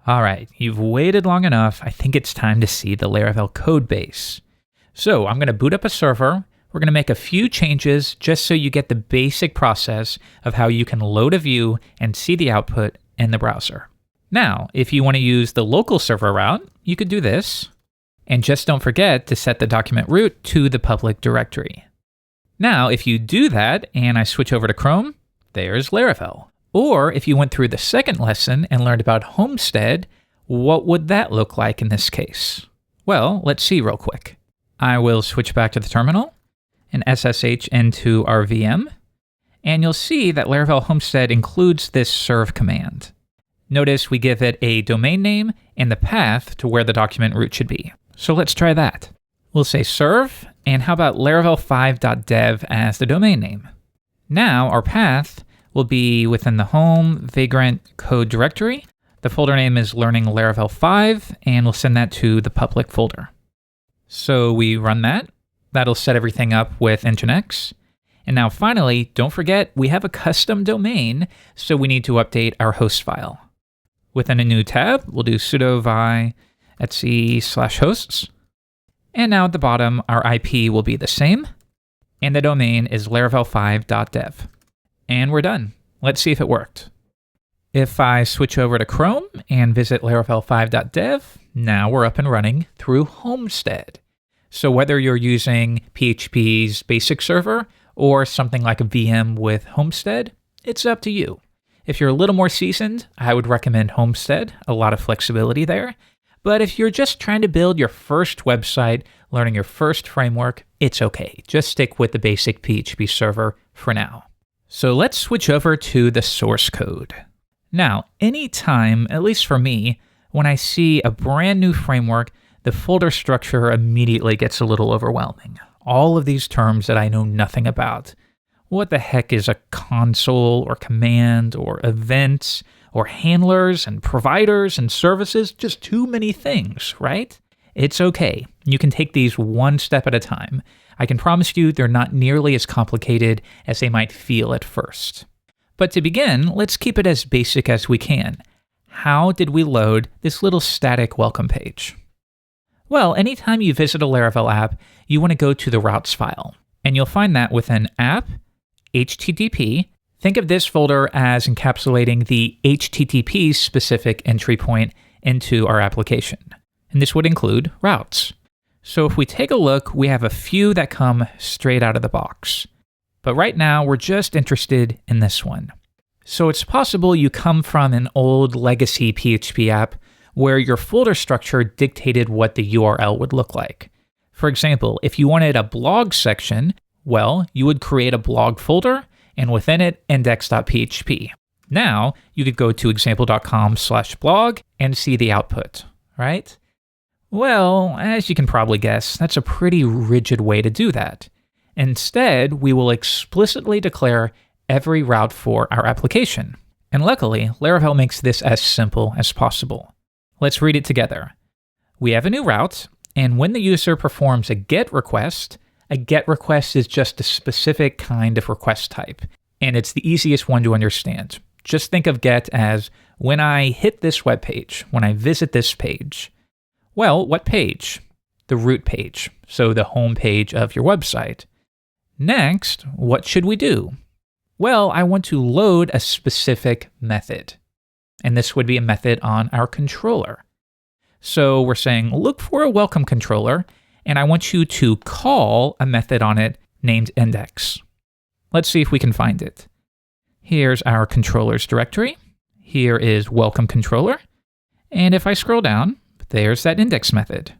All right, you've waited long enough. I think it's time to see the Laravel code base. So I'm going to boot up a server. We're going to make a few changes just so you get the basic process of how you can load a view and see the output in the browser. Now, if you want to use the local server route, you could do this. And just don't forget to set the document root to the public directory. Now, if you do that and I switch over to Chrome, there's Laravel. Or if you went through the second lesson and learned about Homestead, what would that look like in this case? Well, let's see real quick. I will switch back to the terminal and SSH into our VM, and you'll see that Laravel Homestead includes this serve command. Notice we give it a domain name and the path to where the document root should be. So let's try that. We'll say serve, and how about laravel5.dev as the domain name? Now our path will be within the home Vagrant code directory. The folder name is learning Laravel 5, and we'll send that to the public folder. So we run that. That'll set everything up with Nginx. And now finally, don't forget, we have a custom domain, so we need to update our host file. Within a new tab, we'll do sudo vi etc/hosts. And now at the bottom, our IP will be the same, and the domain is laravel5.dev. And we're done. Let's see if it worked. If I switch over to Chrome and visit laravel5.dev, now we're up and running through Homestead. So whether you're using PHP's basic server or something like a VM with Homestead, it's up to you. If you're a little more seasoned, I would recommend Homestead, a lot of flexibility there. But if you're just trying to build your first website, learning your first framework, it's okay. Just stick with the basic PHP server for now. So let's switch over to the source code. Now, anytime, at least for me, when I see a brand new framework, the folder structure immediately gets a little overwhelming. All of these terms that I know nothing about. What the heck is a console or command or events or handlers and providers and services? Just too many things, right? It's okay. You can take these one step at a time. I can promise you they're not nearly as complicated as they might feel at first. But to begin, let's keep it as basic as we can. How did we load this little static welcome page? Well, anytime you visit a Laravel app, you want to go to the routes file, and you'll find that within app, HTTP. Think of this folder as encapsulating the HTTP specific entry point into our application. And this would include routes. So if we take a look, we have a few that come straight out of the box. But right now, we're just interested in this one. So it's possible you come from an old legacy PHP app where your folder structure dictated what the URL would look like. For example, if you wanted a blog section, well, you would create a blog folder, and within it, index.php. Now, you could go to example.com/blog and see the output, right? Well, as you can probably guess, that's a pretty rigid way to do that. Instead, we will explicitly declare every route for our application. And luckily, Laravel makes this as simple as possible. Let's read it together. We have a new route, and when the user performs a GET request is just a specific kind of request type, and it's the easiest one to understand. Just think of GET as when I hit this web page, when I visit this page. Well, what page? The root page, so the home page of your website. Next, what should we do? Well, I want to load a specific method, and this would be a method on our controller. So we're saying, look for a welcome controller, and I want you to call a method on it named index. Let's see if we can find it. Here's our controllers directory. Here is welcome controller. And if I scroll down, there's that index method.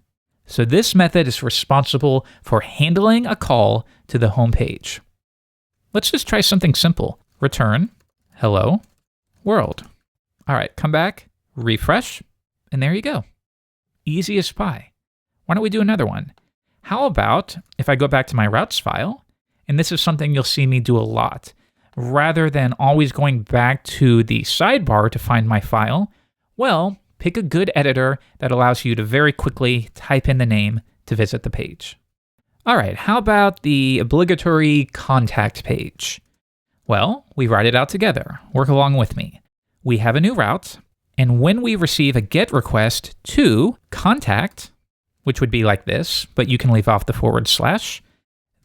So this method is responsible for handling a call to the home page. Let's just try something simple. Return, hello, world. All right, come back, refresh, and there you go. Easy as pie. Why don't we do another one? How about if I go back to my routes file, and this is something you'll see me do a lot, rather than always going back to the sidebar to find my file, well, pick a good editor that allows you to very quickly type in the name to visit the page. All right, how about the obligatory contact page? Well, we write it out together. Work along with me. We have a new route, And when we receive a GET request to contact, which would be like this, but you can leave off the /,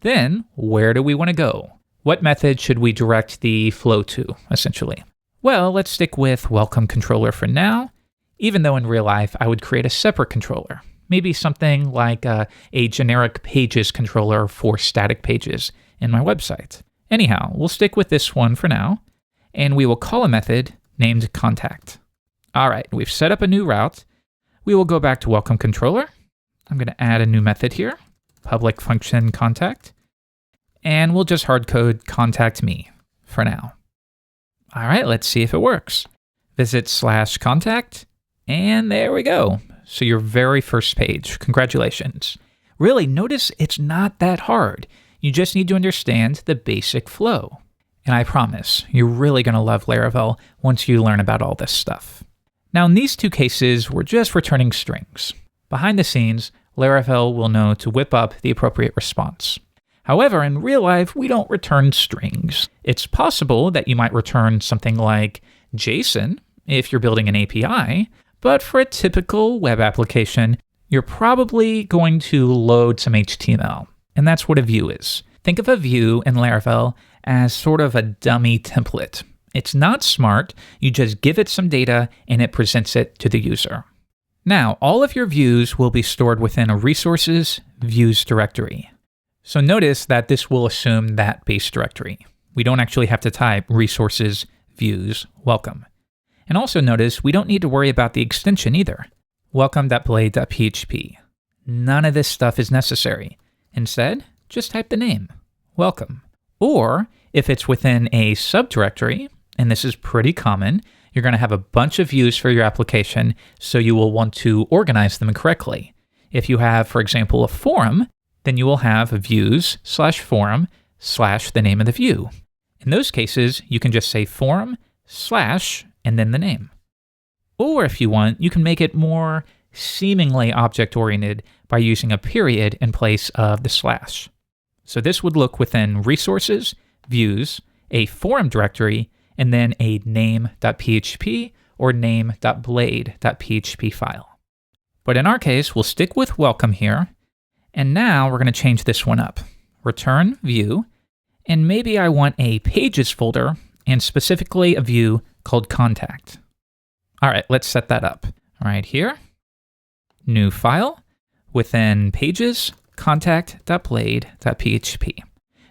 then where do we want to go? What method should we direct the flow to, essentially? Well, let's stick with welcome controller for now, even though in real life I would create a separate controller. Maybe something like a generic pages controller for static pages in my website. Anyhow, we'll stick with this one for now, and we will call a method named contact. All right, we've set up a new route. We will go back to welcome controller. I'm going to add a new method here, public function contact, and we'll just hardcode contact me for now. All right, let's see if it works. Visit /contact, and there we go. So your very first page. Congratulations. Really, notice it's not that hard. You just need to understand the basic flow. And I promise, you're really going to love Laravel once you learn about all this stuff. Now, in these two cases, we're just returning strings. Behind the scenes, Laravel will know to whip up the appropriate response. However, in real life, we don't return strings. It's possible that you might return something like JSON if you're building an API, but for a typical web application, you're probably going to load some HTML. And that's what a view is. Think of a view in Laravel as sort of a dummy template. It's not smart. You just give it some data and it presents it to the user. Now, all of your views will be stored within a resources views directory. So notice that this will assume that base directory. We don't actually have to type resources views welcome. And also notice we don't need to worry about the extension either. Welcome.blade.php. None of this stuff is necessary. Instead, just type the name, welcome. Or if it's within a subdirectory, and this is pretty common, you're going to have a bunch of views for your application, so you will want to organize them correctly. If you have, for example, a forum, then you will have views/forum/ the name of the view. In those cases, you can just say forum/ and then the name. Or if you want, you can make it more seemingly object-oriented by using a period in place of the /. So this would look within resources, views, a forum directory, and then a name.php or name.blade.php file. But in our case, we'll stick with welcome here. And now we're going to change this one up. Return view, and maybe I want a pages folder and specifically a view called contact. All right, let's set that up. Right here, new file, within pages, contact.blade.php.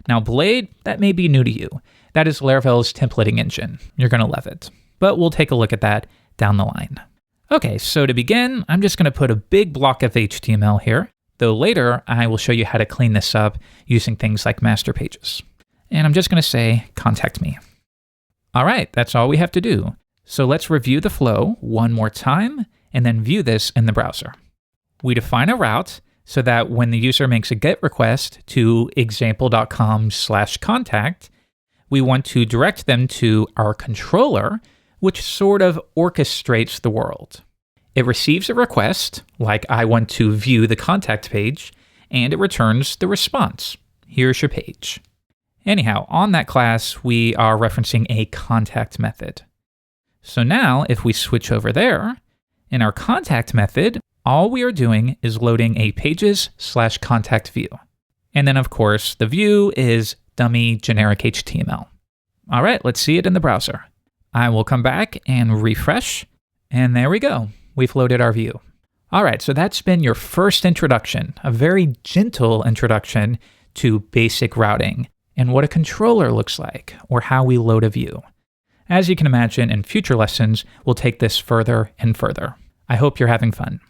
Now Blade, that may be new to you. That is Laravel's templating engine. You're going to love it. But we'll take a look at that down the line. Okay, so to begin, I'm just going to put a big block of HTML here, though later I will show you how to clean this up using things like master pages. And I'm just going to say, contact me. All right, that's all we have to do. So let's review the flow one more time and then view this in the browser. We define a route so that when the user makes a GET request to example.com/contact, we want to direct them to our controller, which sort of orchestrates the world. It receives a request, like I want to view the contact page, and it returns the response. Here's your page. Anyhow, on that class, we are referencing a contact method. So now, if we switch over there, in our contact method, all we are doing is loading a pages/contact view. And then, of course, the view is dummy generic HTML. All right, let's see it in the browser. I will come back and refresh, and there we go. We've loaded our view. All right, so that's been your first introduction, a very gentle introduction to basic routing and what a controller looks like, or how we load a view. As you can imagine, in future lessons, we'll take this further and further. I hope you're having fun.